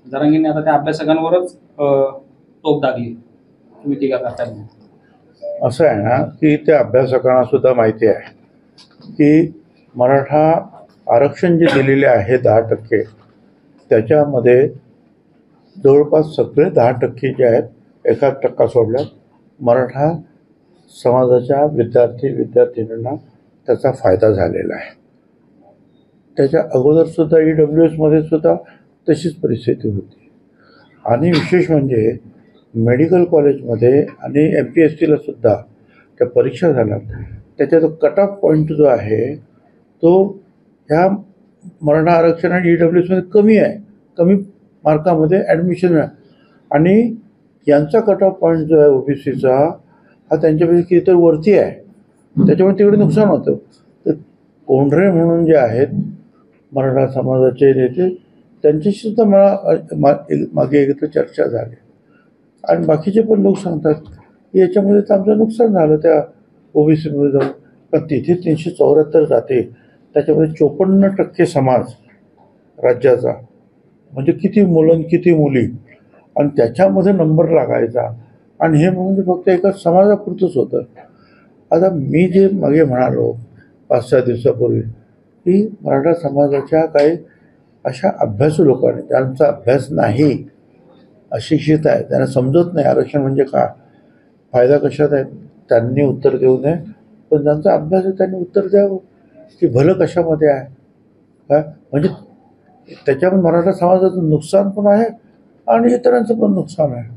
जरांगींनी आता त्या अभ्यासकांवरच टोप दागली, तुम्ही टीका करताय. असं आहे ना की त्या अभ्यासकांना सुद्धा माहिती आहे की मराठा आरक्षण जे दिलेले आहे 10%, त्याच्यामध्ये जवळपास सगळे 10% जे आहेत, 1% सोडल्यात, मराठा समाजाच्या विद्यार्थ्यांना त्याचा फायदा झालेला आहे. त्याच्या अगोदरसुद्धा EWSमध्ये सुद्धा तशीच परिस्थिती होती. आणि विशेष म्हणजे मेडिकल कॉलेजमध्ये आणि MPSCला सुद्धा त्या परीक्षा झाल्या, त्याचा कट ऑफ पॉईंट जो आहे तो ह्या मराठा आरक्षण आणि EWSमध्ये कमी आहे, कमी मार्कामध्ये ॲडमिशन आहे. आणि यांचा कट ऑफ पॉईंट जो आहे OBCचा हा त्यांच्यापेक्षा कितीतरी वरती आहे, त्याच्यामुळे तिकडे नुकसान होतं. तर कोंढरे म्हणून जे आहेत मराठा समाजाचे नेते, त्यांच्याशी सुद्धा मला मागे एकदा चर्चा झाली आणि बाकीचे पण लोक सांगतात की याच्यामध्ये तर आमचं नुकसान झालं त्या OBCमध्ये जाऊन. पण तिथे 374 जाते, त्याच्यामध्ये 54% समाज राज्याचा, म्हणजे किती मुलं किती मुली, आणि त्याच्यामध्ये नंबर लागायचा. आणि हे म्हणजे फक्त एका समाजापुरतंच होतं. आता मी जे मागे म्हणालो 5-6 दिवसापूर्वी की मराठा समाजाच्या काही अशा अभ्यासू लोकांनी, त्यांचा अभ्यास नाही, अशिक्षित आहे, त्यांना समजत नाही आरक्षण म्हणजे काय, फायदा कशात आहे, त्यांनी उत्तर देऊ नये. पण ज्यांचा अभ्यास आहे त्यांनी उत्तर द्यावं की भलं कशामध्ये आहे काय. म्हणजे त्याच्यामध्ये मराठा समाजाचं नुकसान पण आहे आणि इतरांचं पण नुकसान आहे.